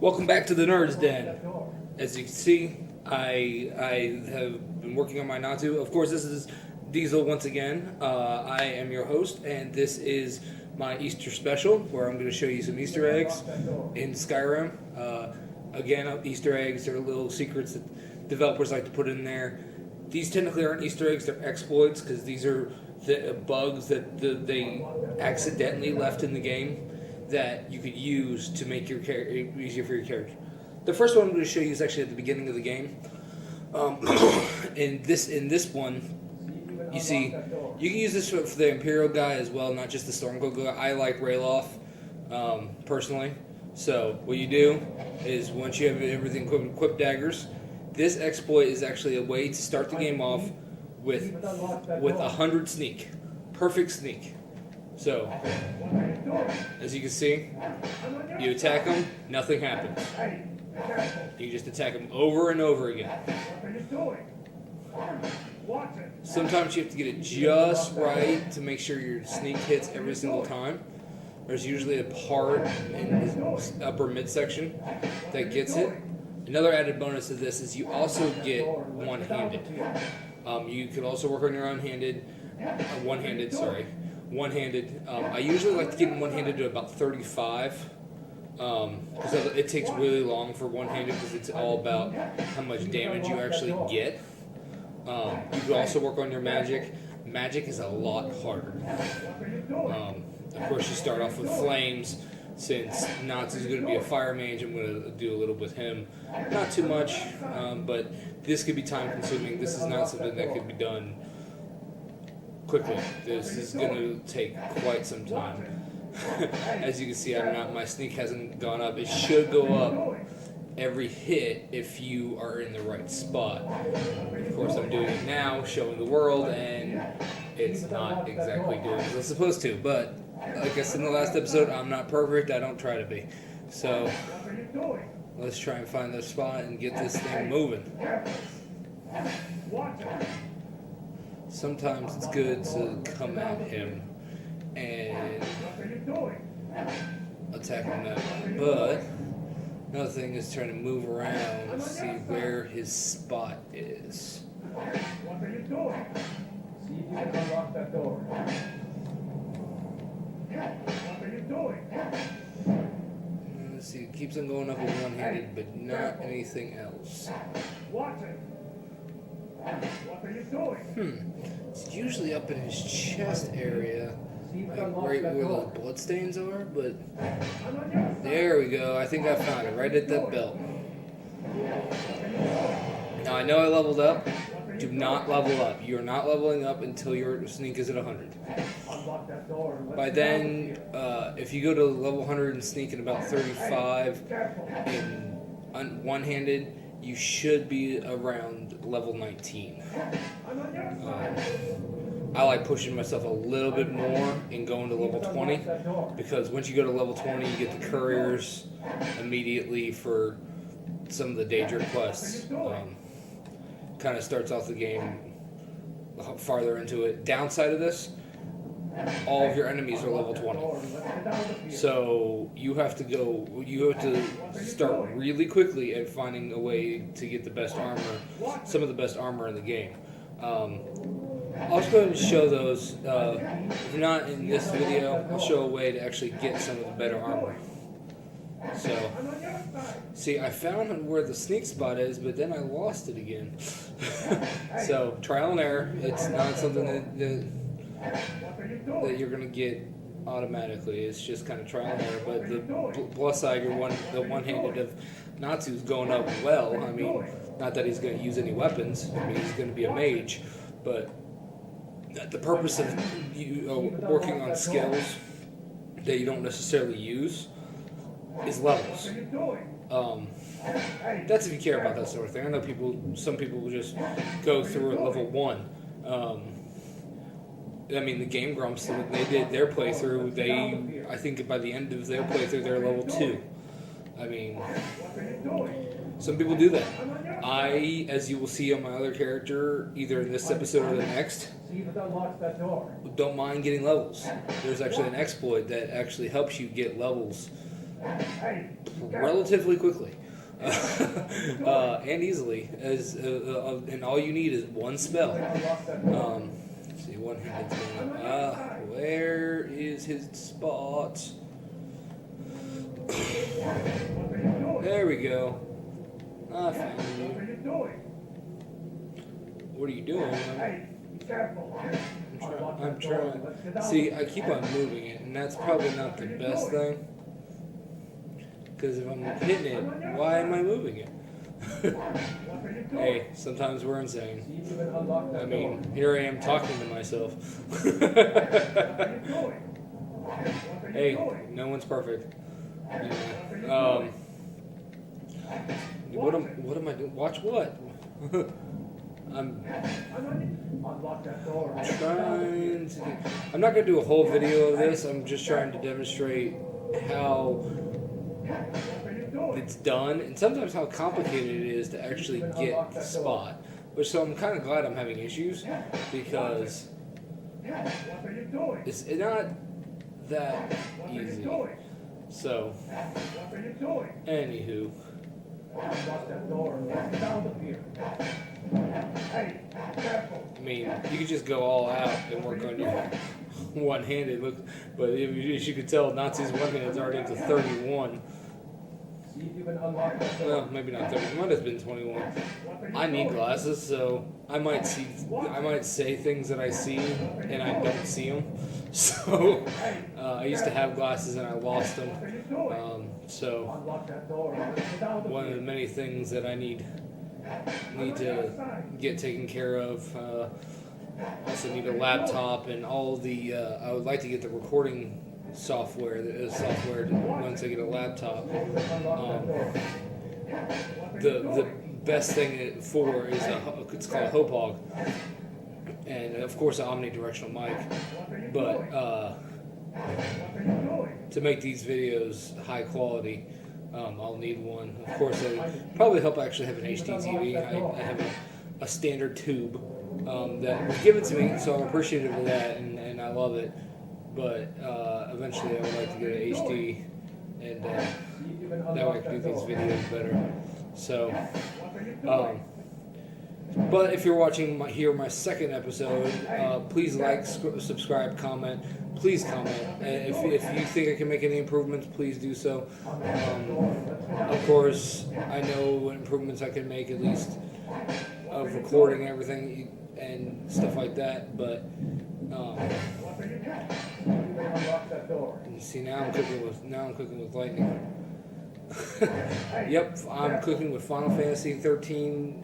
Welcome back to the Nerds Den. As you can see, I have been working on my Natu. Of course, this is Diesel once again. I am your host, and this is my Easter special, where I'm going to show you some Easter eggs in Skyrim. Again, Easter eggs are little secrets that developers like to put in there. These technically aren't Easter eggs, they're exploits, because these are the bugs that they accidentally left in the game that you could use to make your character easier for your character. The first one I'm going to show you is actually at the beginning of the game. In this one, you see, you can use this for the Imperial guy as well, not just the Stormcloak guy. I like Rayloff, personally. So what you do is once you have everything equipped daggers, this exploit is actually a way to start the game off with 100 sneak, perfect sneak. So, as you can see, you attack them, nothing happens. You just attack them over and over again. Sometimes you have to get it just right to make sure your sneak hits every single time. There's usually a part in the upper midsection that gets it. Another added bonus to this is you also get one-handed. You could also work on your one-handed. I usually like to get one-handed to about 35. Because it takes really long for one-handed because it's all about how much damage you actually get. You could also work on your magic. Magic is a lot harder. Of course, you start off with flames. Since Natsu is going to be a fire mage, I'm going to do a little with him. Not too much, but this could be time-consuming. This is not something that could be done quickly. This is going to take quite some time. As you can see, my sneak hasn't gone up. It should go up every hit if you are in the right spot. Of course, I'm doing it now, showing the world, and it's not exactly doing as it's supposed to, but like I said in the last episode, I'm not perfect. I don't try to be. So, let's try and find the spot and get this thing moving. Sometimes it's good to come at him and attack him that way. But another thing is trying to move around and see where his spot is. What are you doing? See if you can unlock that door. What are you doing? Let's see, it keeps on going up with one-handed, but not anything else. Watch it. What are you doing? It's usually up in his chest area, like right where the bloodstains are, but there we go. I think I found it, right at that belt. Now I know I leveled up. Do not level up. You're not leveling up until your sneak is at 100. By then, if you go to level 100 and sneak in about 35 in one-handed, you should be around level 19. I like pushing myself a little bit more and going to level 20, because once you go to level 20, you get the couriers immediately for some of the Daedric quests. Kind of starts off the game farther into it. Downside of this, all of your enemies are level 20. So you have to start really quickly at finding a way to get the best armor, some of the best armor in the game. I'll just go ahead and show those. If not in this video, I'll show a way to actually get some of the better armor. So, see, I found where the sneak spot is, but then I lost it again. So, trial and error. It's not something that you're going to get automatically. It's just kind of trial and error. But the plus side, the one-handed of Natsu's going up well. I mean, not that he's going to use any weapons. I mean, he's going to be a mage. But the purpose of you working on skills that you don't necessarily use is levels. That's if you care about that sort of thing. I know some people will just go through at level 1. I mean, the Game Grumps, when they did their playthrough, I think by the end of their playthrough, they're level 2. I mean, some people do that. I, as you will see on my other character, either in this episode or the next, don't mind getting levels. There's actually an exploit that actually helps you get levels relatively quickly. And easily, and all you need is one spell. Let's see, one-handed spell. Where is his spot? There we go. I found you. What are you doing? I'm trying. See, I keep on moving it, and that's probably not the best thing. Because if I'm hitting it, why am I moving it? Hey, sometimes we're insane. I mean, here I am talking to myself. Hey, no one's perfect. Anyway, what am I doing? Watch what? I'm trying to. I'm not going to do a whole video of this. I'm just trying to demonstrate how it's done, and sometimes how complicated it is to actually get the spot. Which, so I'm kind of glad I'm having issues, because it's not that easy. So, anywho. I mean, you could just go all out and work on your one-handed. Look, but as you could tell, Nazi's one-handed is already up to 31. Well, maybe not 30. It might have been 21. I need glasses, so I might say things that I see and I don't see them. So I used to have glasses and I lost them. So one of the many things that I need to get taken care of. Also need a laptop and all the. I would like to get the recording software once I get a laptop. The best thing for is it's called a Hopog, and of course an omnidirectional mic. But to make these videos high quality, I'll need one. Of course, it would probably help actually have an HD TV. I have a standard tube that was given to me, so I'm appreciative of that, and I love it. But eventually I would like to get an HD, and that way I can do these videos better. So, but if you're watching my second episode, please like, subscribe, comment. Please comment. If you think I can make any improvements, please do so. Of course, I know what improvements I can make, at least of recording everything and stuff like that. But see, now I'm cooking with lightning. Yep, I'm cooking with Final Fantasy 13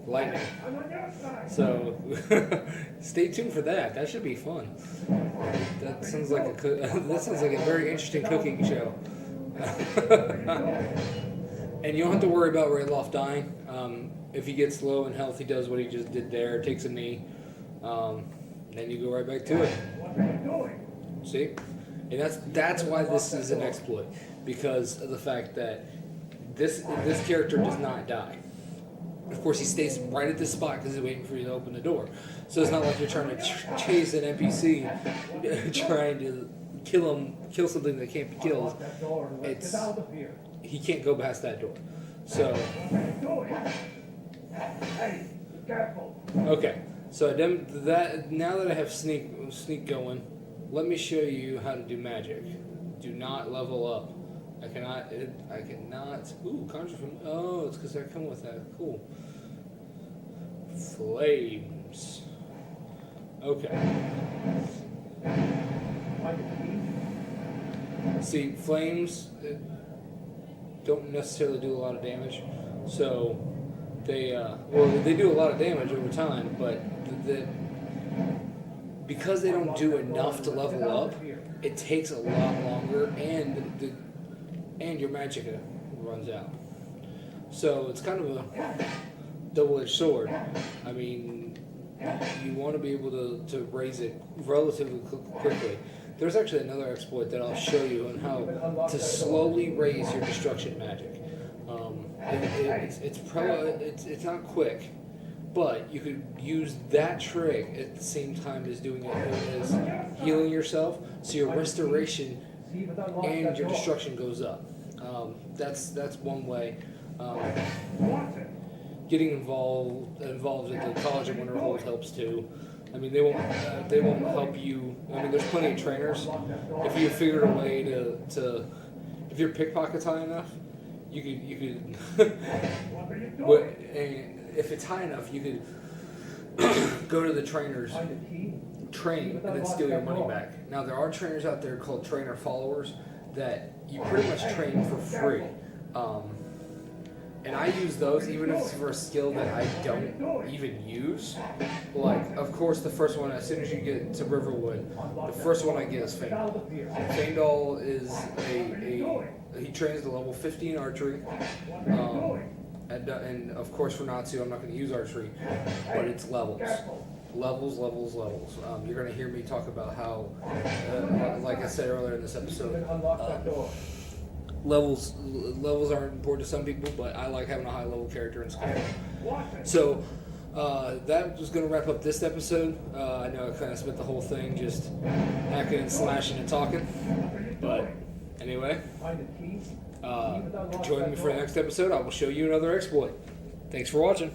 lightning. So stay tuned for that. That should be fun. That sounds like a very interesting cooking show. And you don't have to worry about Rayloff dying. If he gets low in health, he does what he just did there, takes a knee, then you go right back to it. See? And that's why this is an exploit, because of the fact that this character does not die. Of course, he stays right at this spot because he's waiting for you to open the door. So it's not like you're trying to chase an NPC, trying to kill something that can't be killed. He can't go past that door. So, okay. So now that I have sneak going, let me show you how to do magic. Do not level up. I cannot. Ooh, conjure from. Oh, it's because I come with that. Cool. Flames. Okay. See, flames don't necessarily do a lot of damage, so they do a lot of damage over time, but because they don't do enough to level up, it takes a lot longer, and your magic runs out. So it's kind of a double-edged sword. I mean, you want to be able to raise it relatively quickly. There's actually another exploit that I'll show you on how to slowly raise your destruction magic. It's not quick, but you could use that trick at the same time as doing it as healing yourself, so your restoration and your destruction goes up. That's one way. Watch it. Getting involved at the College of Winterhold helps too. I mean, they won't help you. I mean, there's plenty of trainers. If you figured a way to if your pickpocket's high enough, you could What are you doing? if it's high enough, you could go to the trainers, Find the key. train, and then steal your money back. Now, there are trainers out there called trainer followers that you pretty much train for free. And I use those even if it's for a skill that I don't even use. Like, of course, the first one, as soon as you get to Riverwood, the first one I get is Faendal. Faendal is he trains to level 15 archery. And of course, for Natsu, I'm not going to use archery, but it's levels. Levels. You're going to hear me talk about how, like I said earlier in this episode, levels aren't important to some people, but I like having a high level character in Skyrim. So that was going to wrap up this episode. I know I kind of spent the whole thing just hacking and slashing and talking, but anyway, join me for the next episode. I will show you another exploit. Thanks for watching.